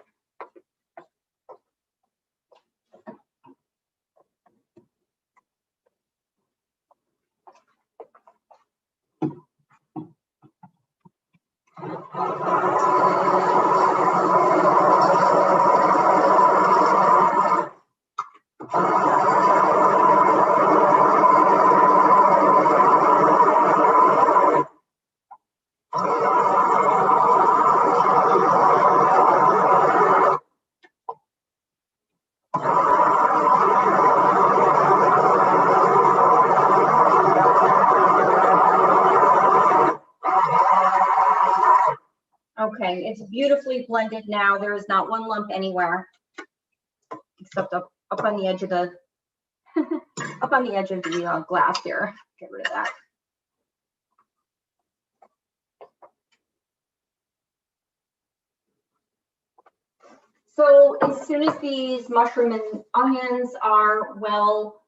okay, it's beautifully blended now. There is not one lump anywhere, except up on the edge of the up on the edge of the glass here. Get rid of that. So as soon as these mushroom and onions are well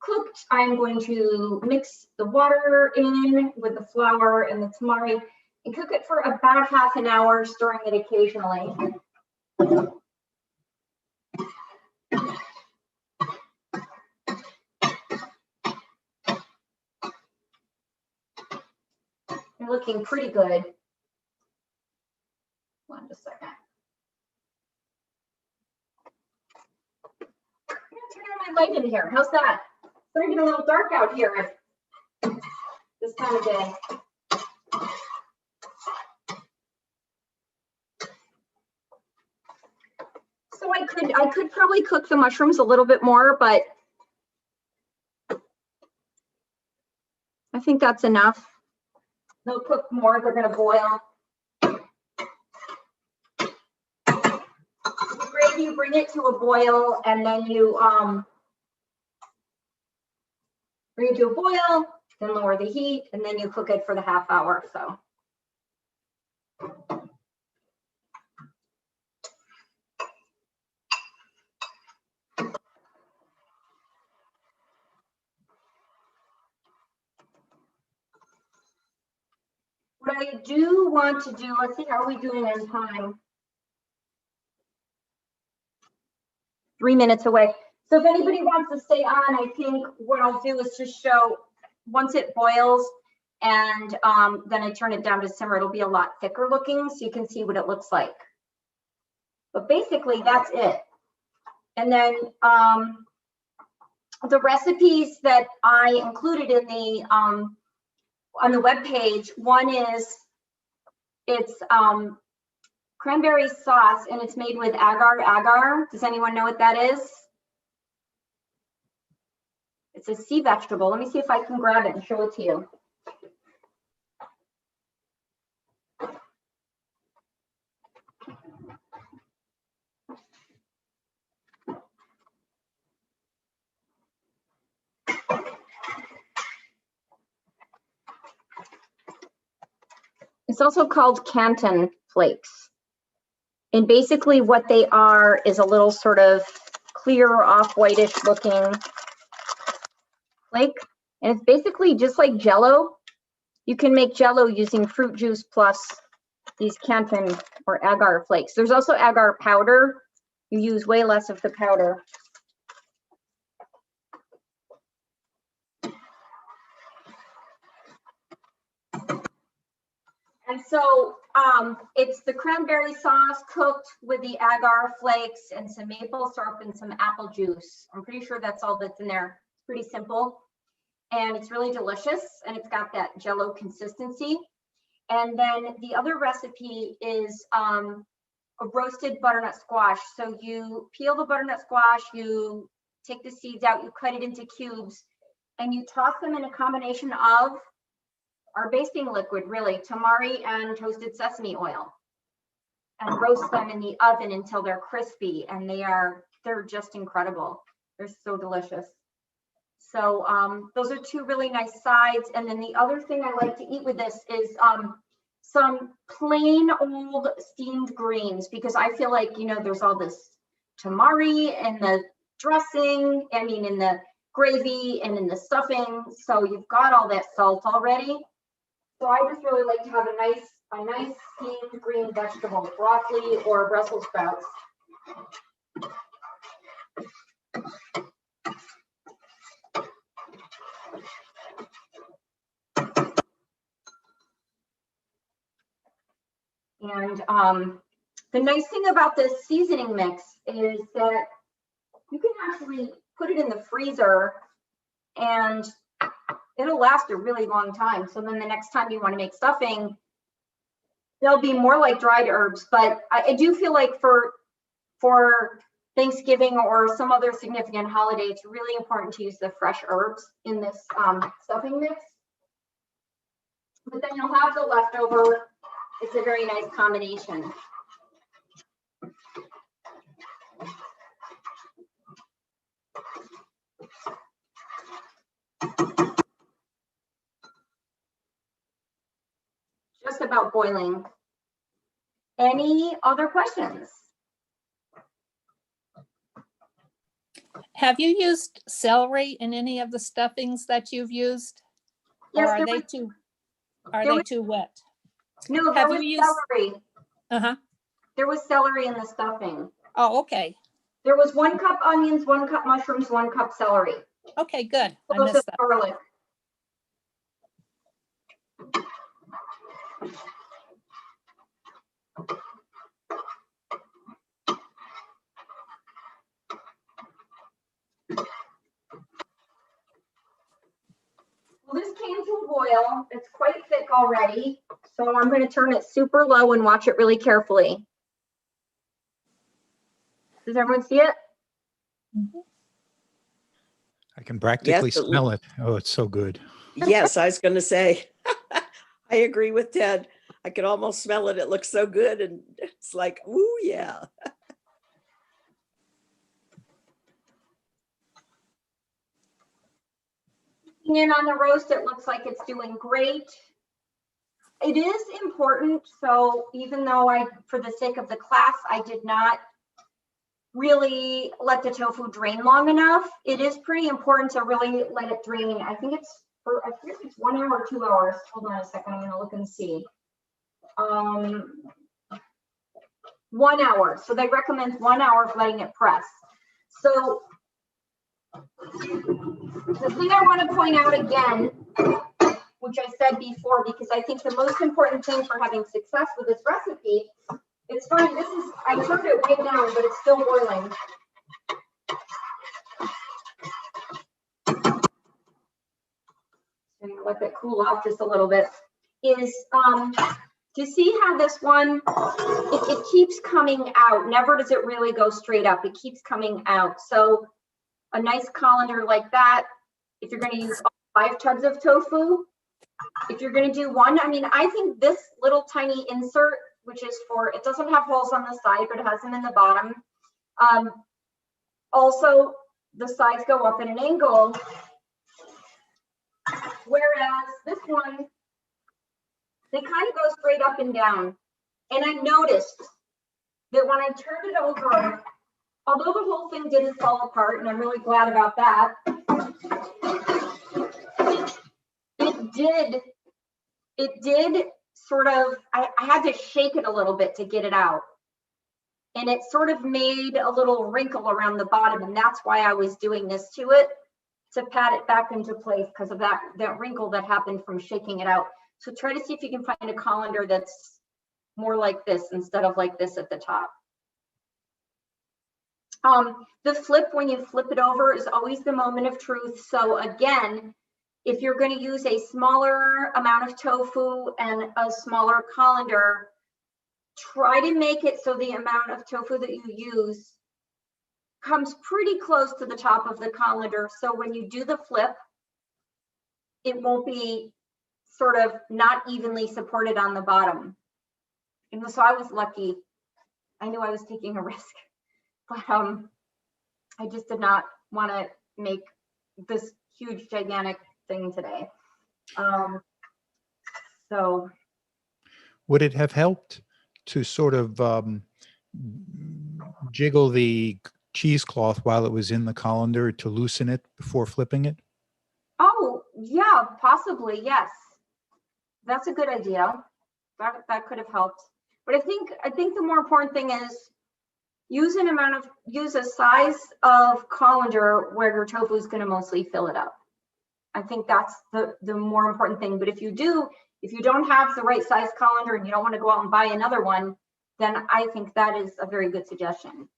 cooked, I'm going to mix the water in with the flour and the tamari and cook it for about half an hour, stirring it occasionally. They're looking pretty good. One just a second. I'm gonna turn on my light in here. How's that? starting to get a little dark out here this time of day. So I could probably cook the mushrooms a little bit more, but I think that's enough. They'll cook more, they're gonna boil. The gravy, you bring it to a boil and then you bring it to a boil, then lower the heat, and then you cook it for the half hour or so. What I do want to do, let's see, how are we doing on time? 3 minutes away. So if anybody wants to stay on, I think what I'll do is just show once it boils and then I turn it down to simmer, it'll be a lot thicker looking so you can see what it looks like. But basically that's it. And then the recipes that I included in the on the webpage, one is it's cranberry sauce and it's made with agar. Does anyone know what that is? It's a sea vegetable. Let me see if I can grab it and show it to you. It's also called Canton flakes. And basically what they are is a little sort of clear, off-whitish looking flake. And it's basically just like Jell-O. You can make Jell-O using fruit juice plus these Canton or agar flakes. There's also agar powder. You use way less of the powder. And so it's the cranberry sauce cooked with the agar flakes and some maple syrup and some apple juice. I'm pretty sure that's all that's in there. It's pretty simple and it's really delicious and it's got that Jell-O consistency. And then the other recipe is a roasted butternut squash. So you peel the butternut squash, you take the seeds out, you cut it into cubes and you toss them in a combination of our basting liquid, really, tamari and toasted sesame oil, and roast them in the oven until they're crispy, and they're just incredible. They're so delicious. So those are two really nice sides. And then the other thing I like to eat with this is some plain old steamed greens, because I feel like, you know, there's all this tamari and the dressing, I mean, in the gravy and in the stuffing. So you've got all that salt already. So I just really like to have a nice steamed green vegetable, broccoli or Brussels sprouts. And the nice thing about this seasoning mix is that you can actually put it in the freezer and it'll last a really long time. So then the next time you want to make stuffing, they'll be more like dried herbs. But I do feel like for Thanksgiving or some other significant holiday, it's really important to use the fresh herbs in this stuffing mix. But then you'll have the leftover. It's a very nice combination. Just about boiling. Any other questions? Have you used celery in any of the stuffings that you've used? Yes, Or are there they was- too, are there they was- too wet? No, there Have was you used- celery. Uh-huh. There was celery in the stuffing. Oh, okay. There was 1 cup onions, 1 cup mushrooms, 1 cup celery. Okay, good. I Cloves of missed that. garlic. oil. It's quite thick already. So I'm going to turn it super low and watch it really carefully. Does everyone see it? I can practically Yes, it smell it. Oh, it's so good. Yes, I was going to say, I agree with Ted. I could almost smell it. It looks so good. And it's like, ooh, yeah. In on the roast, it looks like it's doing great. It is important. So even though for the sake of the class, I did not really let the tofu drain long enough, it is pretty important to really let it drain. I think it's 1 hour or 2 hours. Hold on a second. I'm going to look and see. 1 hour. So they recommend 1 hour of letting it press. So the thing I want to point out again, which I said before, because I think the most important thing for having success with this recipe, it's funny, I turned it way down, but it's still boiling. I'm gonna let that cool off just a little bit. Is to see how this one, it keeps coming out. Never does it really go straight up. It keeps coming out. So a nice colander like that, if you're going to use 5 tubs of tofu, if you're going to do one, I mean, I think this little tiny insert, which is it doesn't have holes on the side, but it has them in the bottom. Also, the sides go up in an angle, whereas this one, they kind of go straight up and down. And I noticed that when I turned it over, although the whole thing didn't fall apart, and I'm really glad about that, it did sort of, I had to shake it a little bit to get it out. And it sort of made a little wrinkle around the bottom. And that's why I was doing this to it, to pat it back into place because of that wrinkle that happened from shaking it out. So try to see if you can find a colander that's more like this instead of like this at the top. The flip, when you flip it over, is always the moment of truth. So again, if you're going to use a smaller amount of tofu and a smaller colander, try to make it so the amount of tofu that you use comes pretty close to the top of the colander. So when you do the flip, it won't be sort of not evenly supported on the bottom. And so I was lucky. I knew I was taking a risk, but I just did not want to make this huge, gigantic thing today. So Would it have helped to sort of jiggle the cheesecloth while it was in the colander to loosen it before flipping it? oh yeah, possibly, yes. That's a good idea. That could have helped. But I think the more important thing is use a size of colander where your tofu is going to mostly fill it up. I think that's the more important thing. But if you don't have the right size colander and you don't want to go out and buy another one, then I think that is a very good suggestion.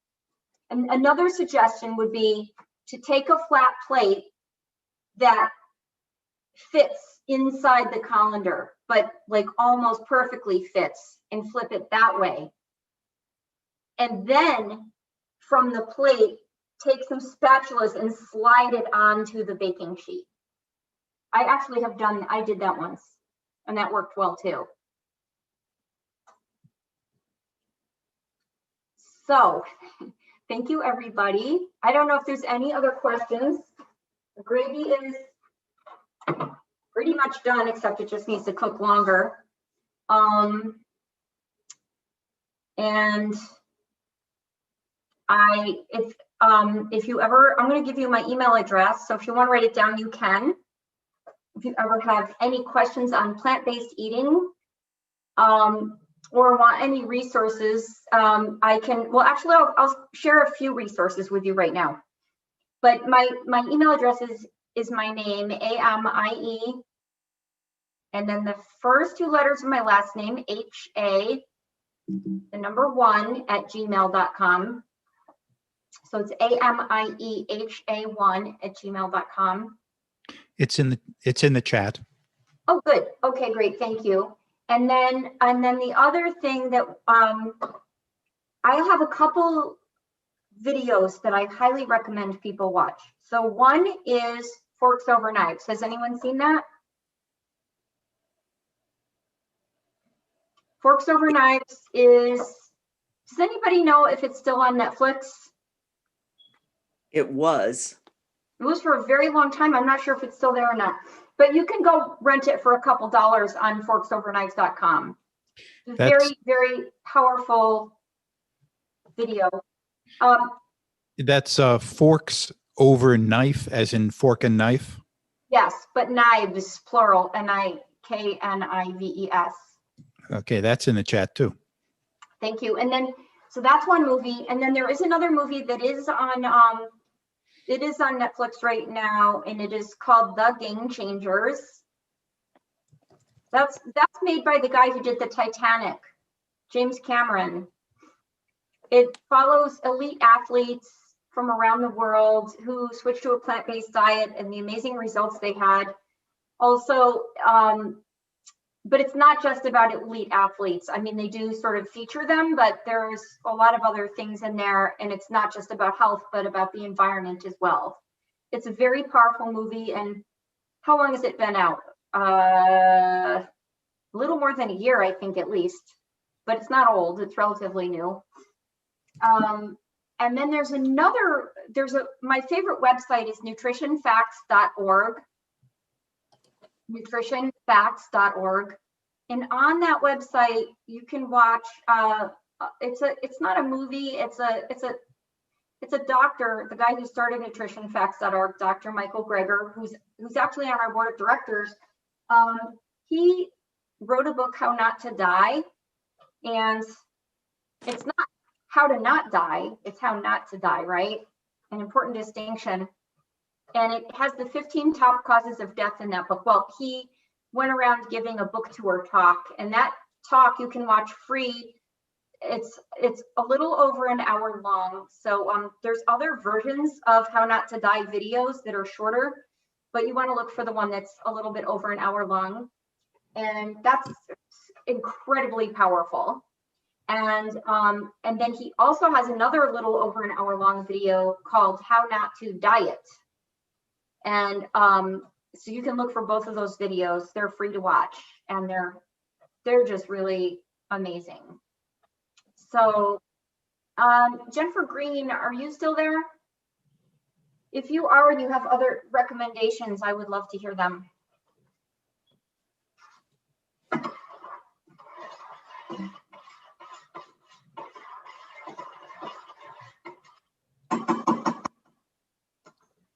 And another suggestion would be to take a flat plate that fits inside the colander, but like almost perfectly fits, and flip it that way. And then from the plate, take some spatulas and slide it onto the baking sheet. I did that once, and that worked well too. So thank you, everybody. I don't know if there's any other questions. The gravy is pretty much done, except it just needs to cook longer. And if you ever, I'm going to give you my email address. So if you want to write it down, you can. If you ever have any questions on plant-based eating, or want any resources, I'll share a few resources with you right now. But my email address is my name, AMIE, and then the first 2 letters of my last name, HA, the number 1 at gmail.com. So it's AMIEHA1 at gmail.com. It's in the chat. Oh, good. Okay, great. Thank you. And then the other thing that I have a couple videos that I highly recommend people watch. So one is Forks Over Knives. Has anyone seen that? Forks Over Knives is, does anybody know if it's still on Netflix? It was. It was for a very long time. I'm not sure if it's still there or not, but you can go rent it for a couple dollars on forksoverknives.com. That's- Very, very powerful video. That's forks over knife, as in fork and knife. Yes, but knives, plural, Niknives. Okay, that's in the chat too. Thank you. And then, so that's one movie. And then there is another movie that is on Netflix right now, and it is called The Game Changers. That's made by the guy who did the Titanic, James Cameron. It follows elite athletes from around the world who switched to a plant-based diet and the amazing results they had. Also, but it's not just about elite athletes. I mean, they do sort of feature them, but there's a lot of other things in there, and it's not just about health, but about the environment as well. It's a very powerful movie. And how long has it been out? A little more than a year, I think, at least, but it's not old. It's relatively new. And then my favorite website is nutritionfacts.org. nutritionfacts.org. And on that website, you can watch, it's not a movie, it's a doctor, the guy who started nutritionfacts.org, Dr. Michael Greger, who's actually on our board of directors. He wrote a book, How Not to Die. And it's not how to not die, it's how not to die, right? An important distinction. And it has the 15 top causes of death in that book. Well, he went around giving a book tour talk, and that talk you can watch free. It's a little over an hour long. So there's other versions of How Not to Die videos that are shorter, but you want to look for the one that's a little bit over an hour long. And that's incredibly powerful. And then he also has another little over an hour long video called How Not to Diet. And so you can look for both of those videos. They're free to watch, and they're just really amazing. So Jennifer Green, are you still there? If you are and you have other recommendations, I would love to hear them.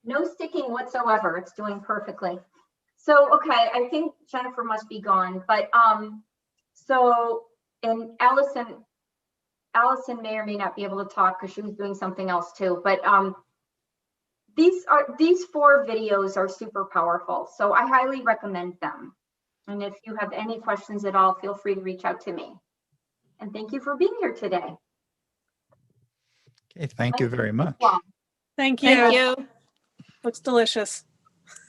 No sticking whatsoever. It's doing perfectly. So, okay, I think Jennifer must be gone, but so, and Allison may or may not be able to talk because she was doing something else too, but these 4 videos are super powerful. So I highly recommend them. And if you have any questions at all, feel free to reach out to me. And thank you for being here today. Okay, thank you very much. Thank you. Thank you. Looks delicious.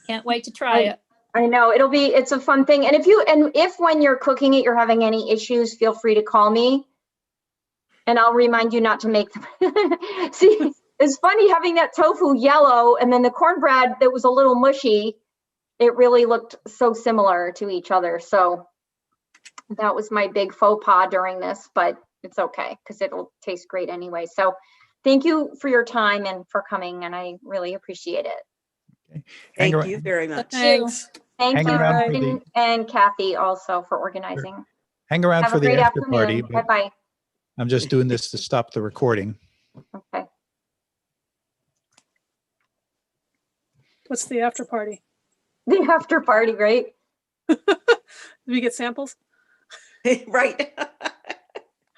Can't wait to try it. I know it's a fun thing. And if when you're cooking it, you're having any issues, feel free to call me and I'll remind you not to make them. See, it's funny having that tofu yellow and then the cornbread that was a little mushy. It really looked so similar to each other. So that was my big faux pas during this, but it's okay because it'll taste great anyway. So thank you for your time and for coming, and I really appreciate it. Okay. Thank you very much. Thanks. Thank Hang you, around for Kristen and Kathy also for organizing. Hang around Have for a the great after party, afternoon. but Bye-bye. I'm just doing this to stop the recording. Okay. What's the after party? The after party, right? Did we get samples? Right.